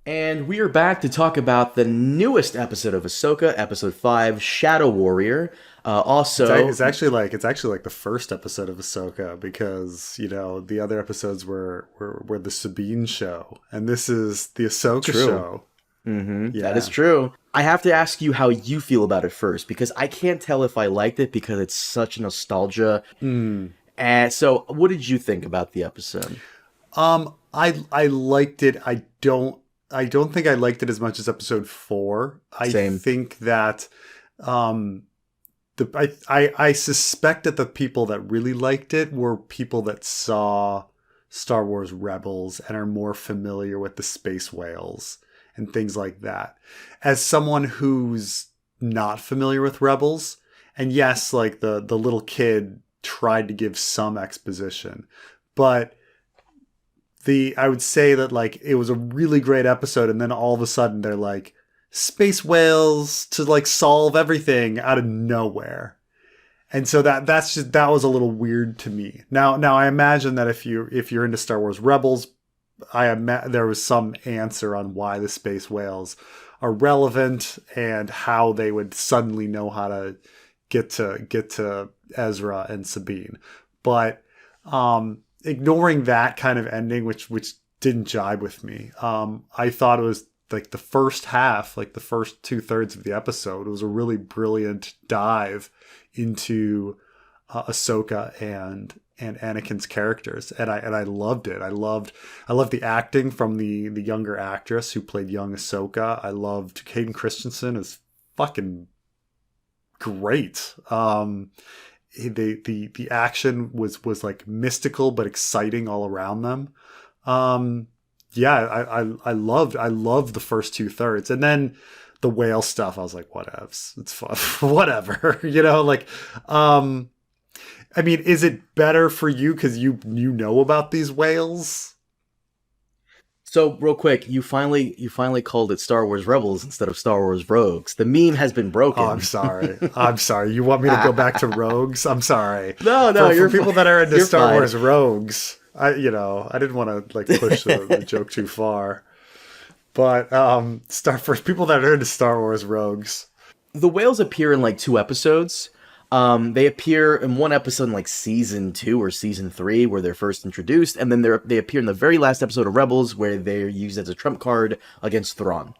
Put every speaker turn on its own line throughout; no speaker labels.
And we are back to talk about the newest episode of Ahsoka, episode 5, Shadow Warrior. Also,
It's actually like the first episode of Ahsoka because the other episodes were the Sabine show, and this is the Ahsoka
true.
show.
That is
Yeah.
true. I have to ask you how you feel about it first, because I can't tell if I liked it because it's such nostalgia.
Mm.
And so, what did you think about the episode?
I liked it. I don't think I liked it as much as episode 4. I
Same.
think that um I suspect that the people that really liked it were people that saw Star Wars Rebels and are more familiar with the space whales and things like that. As someone who's not familiar with Rebels, and yes, like the little kid tried to give some exposition, but the I would say that like it was a really great episode, and then all of a sudden they're like space whales to like solve everything out of nowhere. And so that was a little weird to me. Now I imagine that if you're into Star Wars Rebels, there was some answer on why the space whales are relevant and how they would suddenly know how to get to Ezra and Sabine. But ignoring that kind of ending, which didn't jibe with me, I thought it was like the first half, like the first 2/3 of the episode, was a really brilliant dive into Ahsoka and Anakin's characters, and I loved it. I loved the acting from the younger actress who played young Ahsoka. I loved Hayden Christensen is fucking great. The action was like mystical but exciting all around them. Yeah, I loved the first 2/3, and then the whale stuff. I was like, whatevs, it's fun, whatever, like. I mean, is it better for you because you know about these whales?
So, real quick, you finally called it Star Wars Rebels instead of Star Wars Rogues. The meme has been
Oh, I'm
broken.
sorry. I'm sorry. You want me to go back to Rogues? I'm sorry.
No, no,
For
you're
people that are into
you're
Star
fine.
Wars Rogues, I didn't want to like push the joke too far. But for people that are into Star Wars Rogues.
The whales appear in like two episodes. They appear in one episode in like season 2 or season 3 where they're first introduced, and then they appear in the very last episode of Rebels where they're used as a trump card against Thrawn.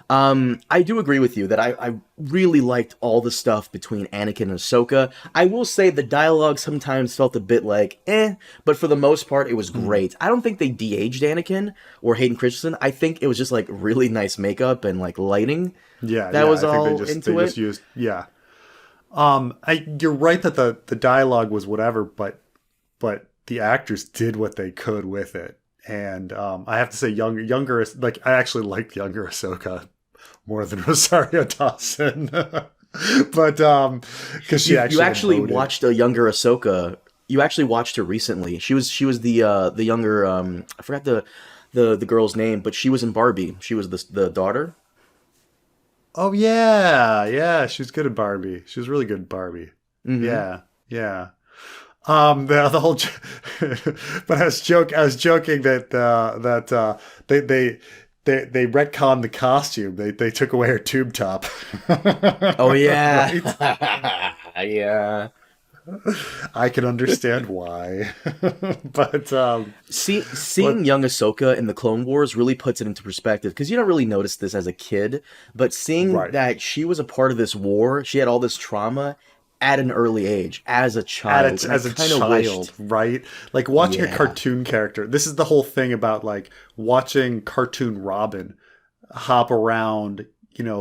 I do agree with you that I really liked all the stuff between Anakin and Ahsoka. I will say the dialogue sometimes felt a bit like, but for the most part, it was
Hmm.
great. I don't think they de-aged Anakin or Hayden Christensen. I think it was just like really nice makeup and like lighting
Yeah,
that
yeah.
was
I think they
all
just they
into
just
it.
used, yeah. You're right that the dialogue was whatever, but the actors did what they could with it. And I have to say, younger, like I actually liked younger Ahsoka more than Rosario Dawson, but because she
You
actually
actually
emoted.
watched a younger Ahsoka. You actually watched her recently. She was the younger I forgot the girl's name, but she was in Barbie. She was the daughter.
Oh yeah, yeah, she was good at Barbie. She was really good at Barbie.
Mm-hmm.
Yeah, yeah. The whole, but I was joking that they they retconned the costume. They took away her tube top.
Oh yeah,
Right?
yeah.
I can understand why, but
Seeing
but
young Ahsoka in the Clone Wars really puts it into perspective because you don't really notice this as a kid, but seeing
right.
that she was a part of this war, she had all this trauma at an early age as a child, and I
As a
kind of
child,
wished,
right? Like watching a
yeah.
cartoon character. This is the whole thing about like watching cartoon Robin hop around,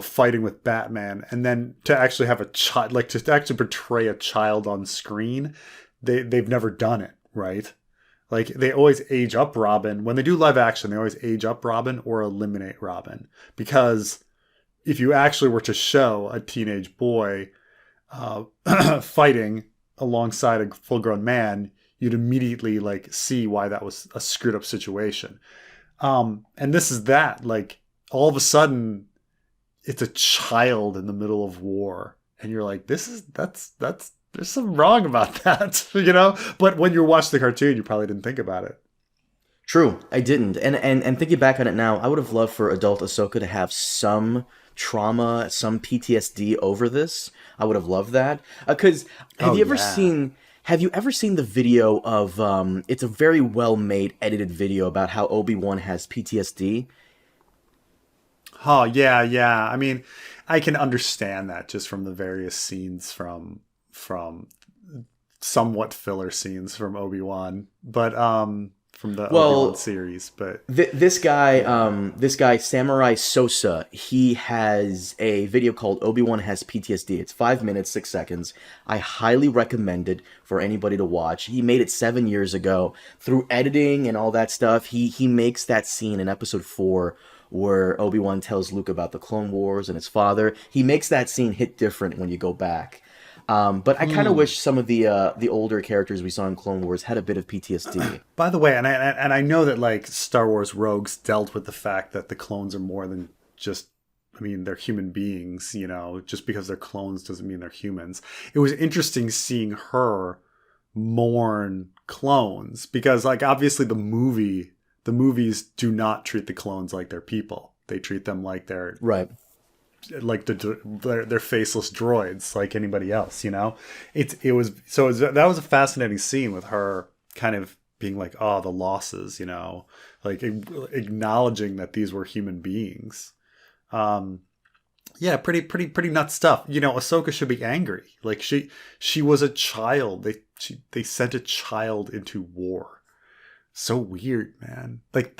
fighting with Batman, and then to actually have a child, like to actually portray a child on screen. They've never done it, right? Like they always age up Robin. When they do live action, they always age up Robin or eliminate Robin. Because if you actually were to show a teenage boy fighting alongside a full-grown man, you'd immediately like see why that was a screwed up situation. And this is that, like, all of a sudden it's a child in the middle of war, and you're like, that's there's something wrong about that, But when you watch the cartoon, you probably didn't think about it.
True, I didn't. And thinking back on it now, I would have loved for adult Ahsoka to have some trauma, some PTSD over this. I would have loved that. Because
Oh yeah.
have you ever seen the video of it's a very well made edited video about how Obi-Wan has PTSD?
Oh yeah, yeah. I mean, I can understand that just from the various scenes from somewhat filler scenes from Obi-Wan, but from the Obi-Wan
Well,
series, but yeah.
This guy, Samurai Sosa, he has a video called Obi-Wan Has PTSD. It's 5 minutes, 6 seconds. I highly recommend it for anybody to watch. He made it 7 years ago. Through editing and all that stuff, he makes that scene in episode 4 where Obi-Wan tells Luke about the Clone Wars and his father. He makes that scene hit different when you go back. But I kind of
Hmm.
wish some of the older characters we saw in Clone Wars had a bit of PTSD.
By the way, and I know that like Star Wars Rogues dealt with the fact that the clones are more than just. I mean, they're human beings. You know, just because they're clones doesn't mean they're humans. It was interesting seeing her mourn clones because, like, obviously the movies do not treat the clones like they're people. They treat them like
Right.
they're faceless droids like anybody else, you know. That was a fascinating scene with her kind of being like, oh, the losses, you know, like acknowledging that these were human beings. um yeah, pretty nuts stuff. You know, Ahsoka should be angry. Like she was a child. They sent a child into war. So weird, man. Like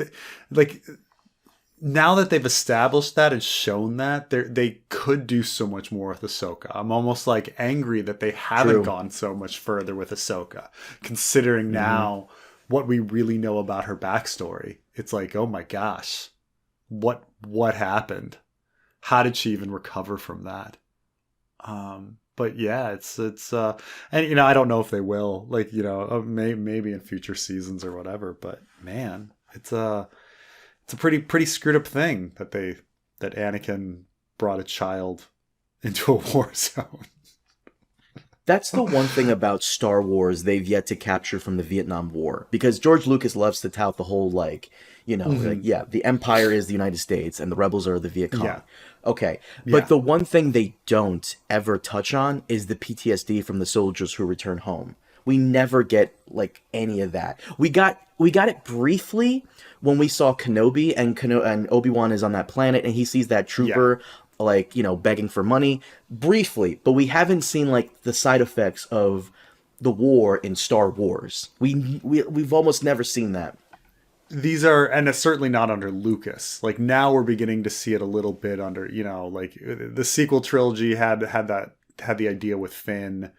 now that they've established that and shown that, they could do so much more with Ahsoka. I'm almost like angry that they haven't
True.
gone so much further with Ahsoka, considering
Hmm.
now what we really know about her backstory. It's like, oh my gosh, what happened? How did she even recover from that? But yeah, and you know, I don't know if they will, like, you know, maybe in future seasons or whatever. But man, it's a pretty screwed up thing that Anakin brought a child into a war zone.
That's the one thing about Star Wars they've yet to capture from the Vietnam War. Because George Lucas loves to tout the whole, like,
Hmm.
yeah, the Empire is the United States and the rebels are the Viet
Yeah,
Cong. Okay. But
yeah,
the one thing they don't ever touch on is the PTSD from the soldiers who return home. We never get like any of that. We got it briefly when we saw Kenobi and Obi-Wan is on that planet and he sees that
yeah.
trooper like, begging for money briefly, but we haven't seen like the side effects of the war in Star Wars. We've almost never seen that.
These are, and it's certainly not under Lucas. Like now we're beginning to see it a little bit under, you know, like the sequel trilogy had the idea with Finn.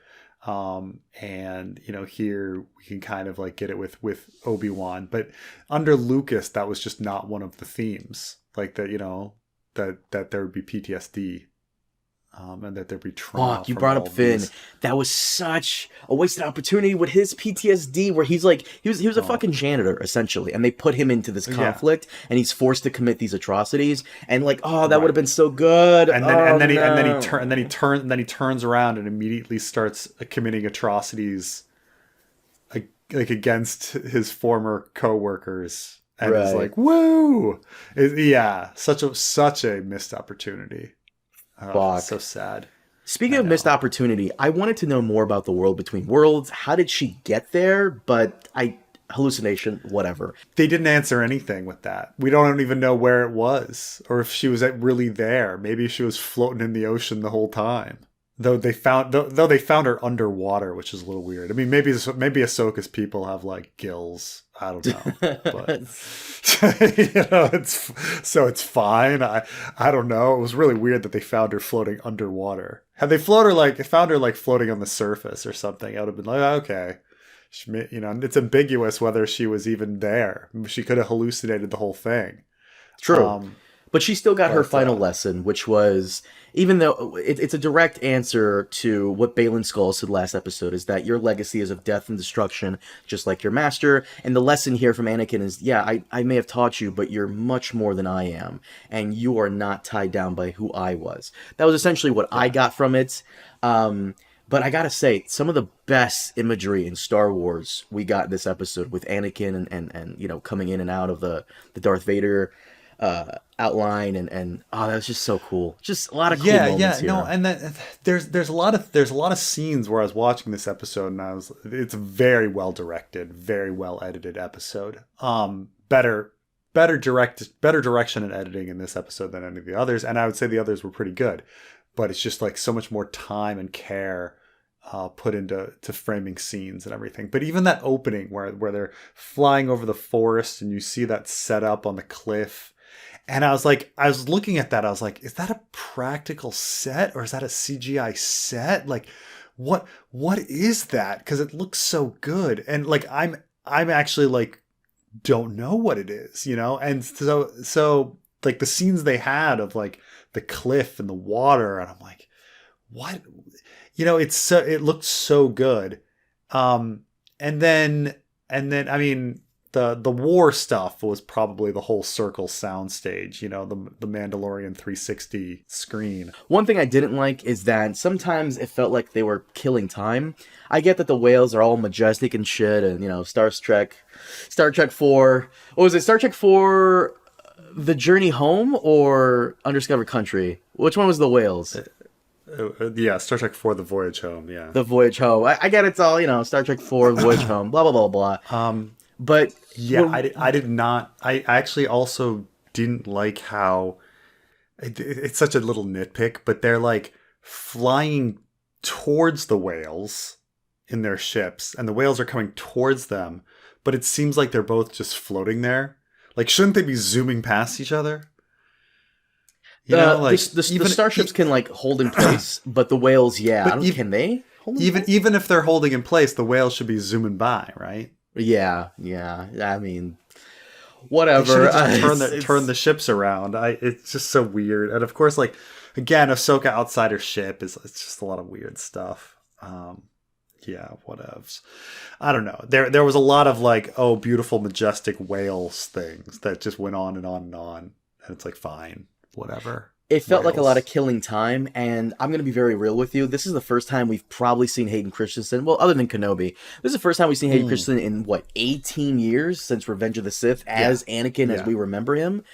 And you know, here we can kind of like get it with Obi-Wan, but under Lucas that was just not one of the themes, like that, you know, that there would be PTSD, and that there'd be trauma
Fuck, you
from
brought
all
up
of
Finn.
these.
That was such a wasted opportunity with his PTSD where he's like he was a
Oh
fucking janitor essentially and they put him into this
yeah.
conflict and he's forced to commit these atrocities and like oh that would have
Right.
been so good. Oh
And then he turns around and immediately starts committing atrocities, like against his former coworkers, and is
right.
like, "Woo!" Yeah, such a missed opportunity. So
Fuck.
sad.
Speaking
I
of missed
know.
opportunity, I wanted to know more about the world between worlds. How did she get there? But I hallucination, whatever.
They didn't answer anything with that. We don't even know where it was, or if she was really there. Maybe she was floating in the ocean the whole time. Though they found her underwater, which is a little weird. I mean, maybe Ahsoka's people have like gills. I don't know, but you know, it's fine. I don't know. It was really weird that they found her floating underwater. Had they found her like floating on the surface or something, I would have been like, okay. You know, it's ambiguous whether she was even there. She could have hallucinated the whole thing.
True.
Um,
But she still got her
but
final lesson, which was, even though it's a direct answer to what Balin Skull said last episode, is that your legacy is of death and destruction, just like your master. And the lesson here from Anakin is, yeah, I may have taught you, but you're much more than I am. And you are not tied down by who I was. That was essentially what I
yeah,
got from it. Um, But I gotta say, some of the best imagery in Star Wars we got in this episode with Anakin and you know, coming in and out of the Darth Vader outline, and oh, that was just so cool. Just a lot of cool moments here.
No, and that there's a lot of scenes where I was watching this episode and it's a very well directed, very well edited episode. Better direction and editing in this episode than any of the others, and I would say the others were pretty good. But it's just like so much more time and care put into framing scenes and everything. But even that opening where they're flying over the forest and you see that set up on the cliff, and I was looking at that, I was like, is that a practical set or is that a CGI set? Like, what is that? Because it looks so good, and like I'm actually like don't know what it is, you know. And so like the scenes they had of like the cliff and the water, and I'm like, what, you know, it looked so good. And then I mean, the war stuff was probably the whole circle soundstage, you know, the Mandalorian 360 screen. One
thing I didn't like is that sometimes it felt like they were killing time. I get that the whales are all majestic and shit, and you know, Star Trek 4, what was it, Star Trek 4 The Journey Home or Undiscovered Country? Which one was the whales?
Yeah, Star Trek 4 The Voyage Home, yeah.
The Voyage Home. I get it's all, you know, Star Trek 4 The Voyage Home, blah, blah, blah, blah. But
yeah, I did not. I actually also didn't like how it's such a little nitpick, but they're like flying towards the whales in their ships, and the whales are coming towards them, but it seems like they're both just floating there. Like, shouldn't they be zooming past each other?
You know, like the starships can like hold in place, but the whales, can they?
Even if they're holding in place, the whales should be zooming by, right?
Yeah. I mean, whatever.
Turn the ships around. It's just so weird, and of course, like again, Ahsoka outside her ship it's just a lot of weird stuff. Yeah, whatevs. I don't know. There was a lot of like, oh, beautiful, majestic whales things that just went on and on and on, and it's like, fine, whatever.
It felt like a lot of killing time, and I'm going to be very real with you. This is the first time we've probably seen Hayden Christensen. Well, other than Kenobi, this is the first time we've seen Hayden Christensen in, 18 years since Revenge of the Sith as Anakin as we remember him.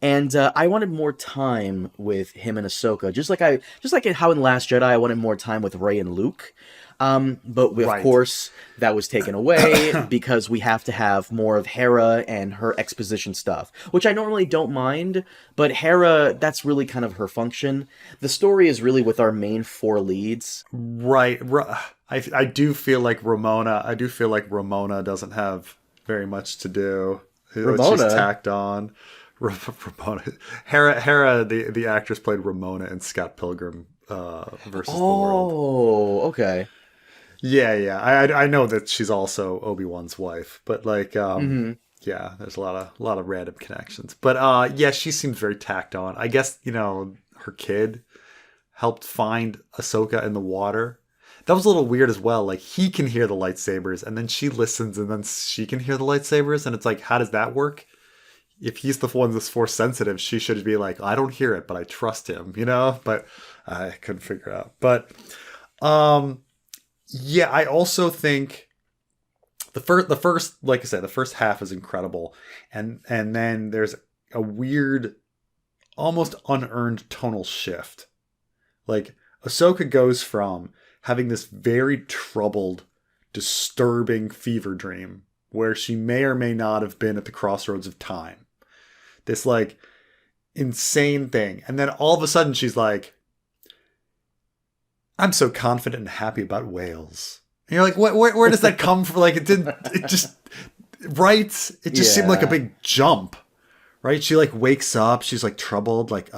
And I wanted more time with him and Ahsoka, just like how in Last Jedi I wanted more time with Rey and Luke. But of course, that was taken away because we have to have more of Hera and her exposition stuff, which I normally don't mind, but Hera, that's really kind of her function. The story is really with our main 4 leads.
Right. I do feel like Ramona doesn't have very much to do.
Ramona?
She's tacked on. Ramona. Hera, the actress played Ramona in Scott Pilgrim versus the World.
Oh, okay.
Yeah. I know that she's also Obi-Wan's wife, but like, yeah, there's a lot of random connections. But yeah, she seems very tacked on. I guess, you know, her kid helped find Ahsoka in the water. That was a little weird as well. Like, he can hear the lightsabers, and then she listens, and then she can hear the lightsabers, and it's like, how does that work? If he's the one that's force sensitive, she should be like, I don't hear it, but I trust him, you know? But I couldn't figure it out. But yeah, I also think the first, like I said, the first half is incredible, and then there's a weird, almost unearned tonal shift. Like, Ahsoka goes from having this very troubled, disturbing fever dream where she may or may not have been at the crossroads of time. This like insane thing. And then all of a sudden she's like, I'm so confident and happy about whales. And you're like, where does that come from? Like, it just seemed like a big jump, right? She like wakes up, she's like troubled, like,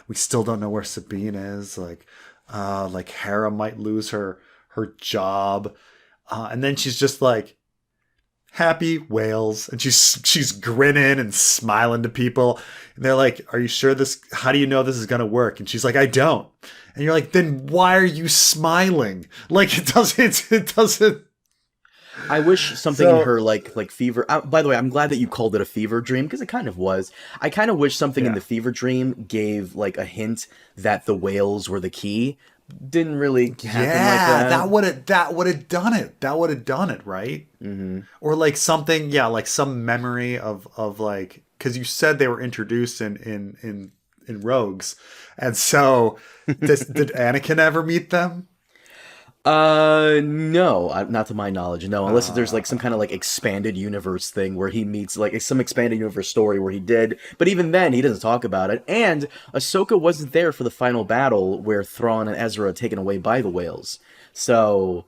we still don't know where Sabine is. Like Hera might lose her job. And then she's just like, happy whales, and she's grinning and smiling to people, and they're like, are you sure how do you know this is gonna work? And she's like, I don't. And you're like, then why are you smiling? Like, it doesn't
I wish something in her like fever. By the way, I'm glad that you called it a fever dream, because it kind of was. I kind of wish something in the fever dream gave like a hint that the whales were the key, didn't really happen like
Yeah,
that.
that would have done it. That would have done it, right?
Mm-hmm.
Or like something, yeah, like some memory of like, because you said they were introduced in Rogues, and so did Anakin ever meet them?
No, not to my knowledge. No, unless there's like some kind of like expanded universe thing where he meets like some expanded universe story where he did. But even then, he doesn't talk about it. And Ahsoka wasn't there for the final battle where Thrawn and Ezra are taken away by the whales. So,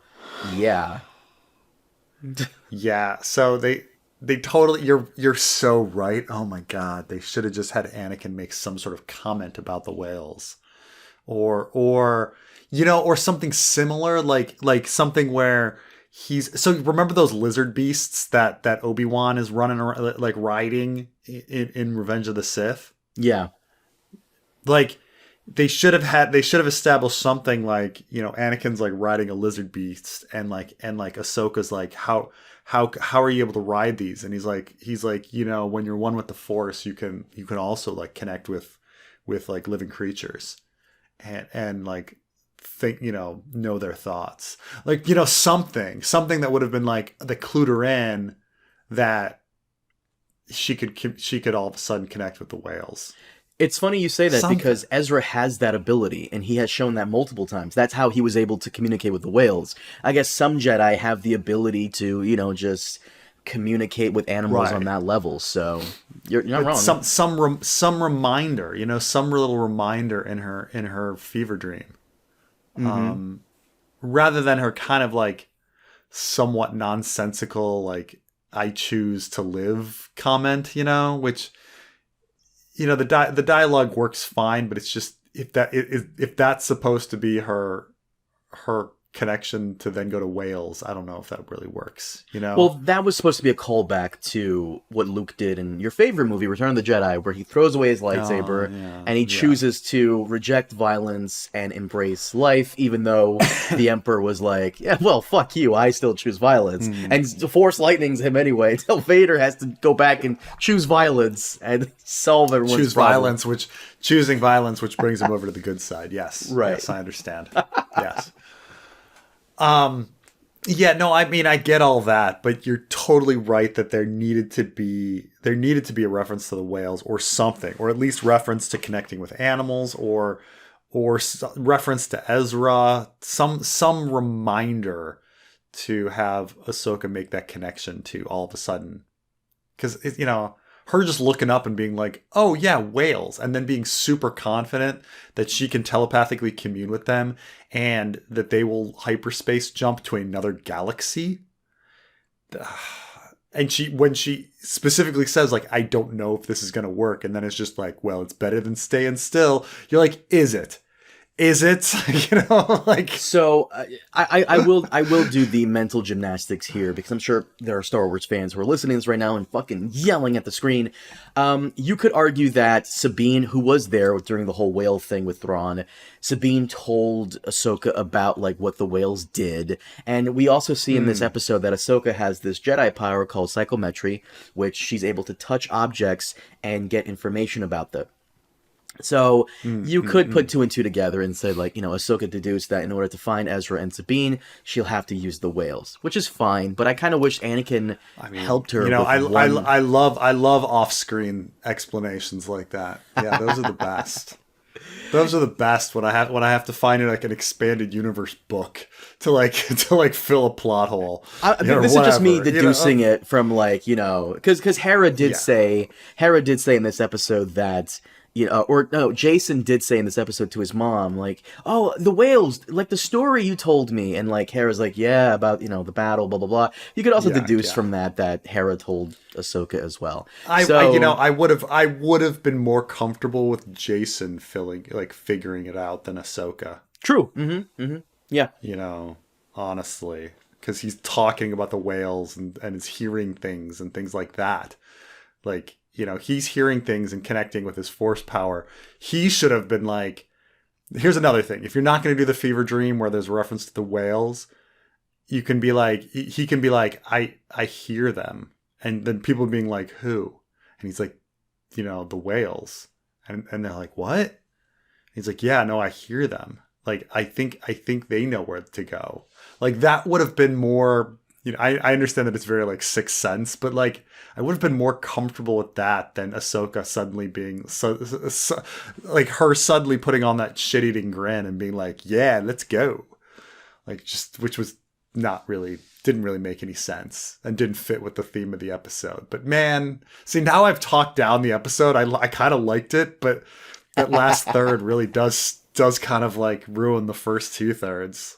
yeah.
Yeah, so they totally, you're so right. Oh my God, they should have just had Anakin make some sort of comment about the whales, or or something similar, like something where he's, so remember those lizard beasts that Obi-Wan is running around, like riding in Revenge of the Sith.
Yeah.
Like they should have established something like, Anakin's like riding a lizard beast, and like Ahsoka's like, how are you able to ride these? And he's like, when you're one with the Force, you can also like connect with like living creatures, and like think, know their thoughts, like, something that would have been like the clued her in that she could all of a sudden connect with the whales.
It's funny you say that
Something.
because Ezra has that ability, and he has shown that multiple times. That's how he was able to communicate with the whales. I guess some Jedi have the ability to, just communicate with animals
Right.
on that level. So you're not wrong.
Some reminder, some little reminder in her fever dream, rather than her kind of like somewhat nonsensical, like, I choose to live comment, which, the dialogue works fine, but it's just, if that's supposed to be her connection to then go to Wales, I don't know if that really works.
Well, that was supposed to be a callback to what Luke did in your favorite movie, Return of the Jedi, where he throws away his lightsaber and he chooses to reject violence and embrace life, even though the Emperor was like, yeah, well, fuck you, I still choose violence. And the Force lightnings him anyway, until Vader has to go back and choose violence and solve everyone's problem.
Choosing violence, which brings him over to the good side. Yes.
Right.
Yes, I understand. Yes. Yeah, no, I mean, I get all that, but you're totally right that there needed to be a reference to the whales or something, or at least reference to connecting with animals, or reference to Ezra, some reminder to have Ahsoka make that connection to all of a sudden, because her just looking up and being like, oh yeah, whales, and then being super confident that she can telepathically commune with them and that they will hyperspace jump to another galaxy. And when she specifically says, like, I don't know if this is going to work, and then it's just like, well, it's better than staying still. You're like, is it? Is it? Like.
So I will do the mental gymnastics here, because I'm sure there are Star Wars fans who are listening to this right now and fucking yelling at the screen. You could argue that Sabine, who was there during the whole whale thing with Thrawn, Sabine told Ahsoka about like what the whales did, and we also see in this episode that Ahsoka has this Jedi power called psychometry, which she's able to touch objects and get information about them. So you could put two and two together and say, like, Ahsoka deduced that in order to find Ezra and Sabine, she'll have to use the whales, which is fine. But I kind of wish Anakin helped her.
I love off-screen explanations like that. Yeah, those are the best. Those are the best when I have to find like an expanded universe book to fill a plot hole.
This is just me deducing it from because Hera did say in this episode that. Jason did say in this episode to his mom, like, oh, the whales, like the story you told me. And like Hera's like, yeah, about, the battle, blah, blah, blah. You could also deduce from that Hera told Ahsoka as well.
I would have been more comfortable with Jason figuring it out than Ahsoka.
True. Mm-hmm. Mm-hmm. Yeah.
Honestly, because he's talking about the whales and is hearing things and things like that. Like, he's hearing things and connecting with his Force power. He should have been like, here's another thing. If you're not going to do the fever dream where there's reference to the whales, you can be like, he can be like, I hear them. And then people being like, who? And he's like, the whales. And they're like, what? And he's like, yeah, no, I hear them. Like, I think they know where to go. Like, that would have been more, you know, I understand that it's very like Sixth Sense, but like, I would have been more comfortable with that than Ahsoka suddenly being like her suddenly putting on that shit-eating grin and being like, yeah, let's go. Like, just, which was didn't really make any sense and didn't fit with the theme of the episode. But man, see, now I've talked down the episode. I kind of liked it, but that last third really does kind of like ruin the first 2/3.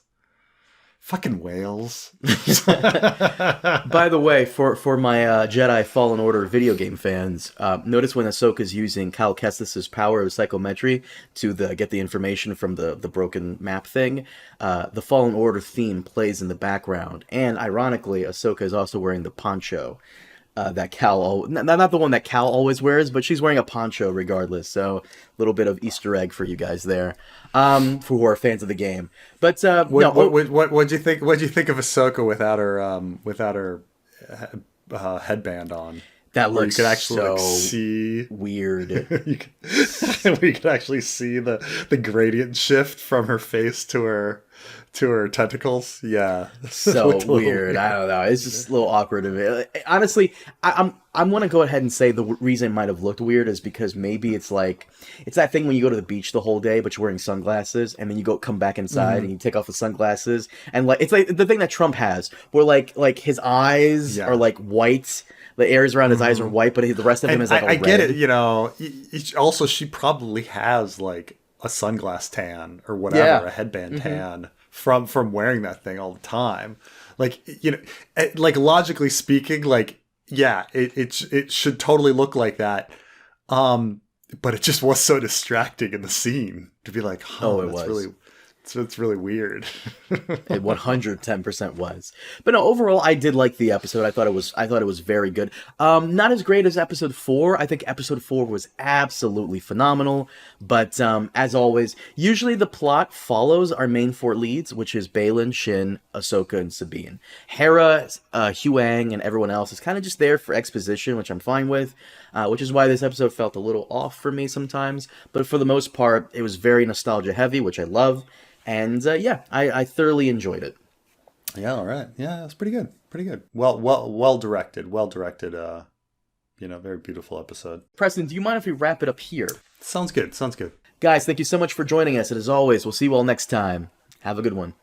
Fucking whales.
By the way, for my Jedi Fallen Order video game fans, notice when Ahsoka's using Cal Kestis' power of psychometry to get the information from the broken map thing, the Fallen Order theme plays in the background. And ironically, Ahsoka is also wearing the poncho that Cal, not the one that Cal always wears, but she's wearing a poncho regardless. So a little bit of Easter egg for you guys there, for who are fans of the game. But
what'd you think? What'd you think of Ahsoka without her headband on?
That looks
you could actually
so
see
weird.
you could actually see the gradient shift from her face to her tentacles. Yeah,
So weird. I don't know. It's just a little awkward of it. Honestly, I'm going to go ahead and say the reason it might have looked weird is because maybe it's that thing when you go to the beach the whole day, but you're wearing sunglasses, and then you come back inside and you take off the sunglasses, and like it's like the thing that Trump has, where like his eyes are like white. The areas around his eyes are white, but the rest of him is like
I get it, you know. Also, she probably has like a sunglass tan or whatever, a headband tan from wearing that thing all the time. Like, you know, like logically speaking, like, yeah, it should totally look like that. But it just was so distracting in the scene to be like, it's really weird.
It 110% was. But no, overall, I did like the episode. I thought it was very good. Not as great as episode 4. I think episode 4 was absolutely phenomenal. But as always, usually the plot follows our main 4 leads, which is Baylan, Shin, Ahsoka, and Sabine. Hera, Huang, and everyone else is kind of just there for exposition, which I'm fine with. Which is why this episode felt a little off for me sometimes. But for the most part, it was very nostalgia heavy, which I love. And I thoroughly enjoyed it.
Yeah, all right. Yeah, it's pretty good. Pretty good. Well directed. Very beautiful episode.
Preston, do you mind if we wrap it up here?
Sounds good.
Guys, thank you so much for joining us. And as always, we'll see you all next time. Have a good one.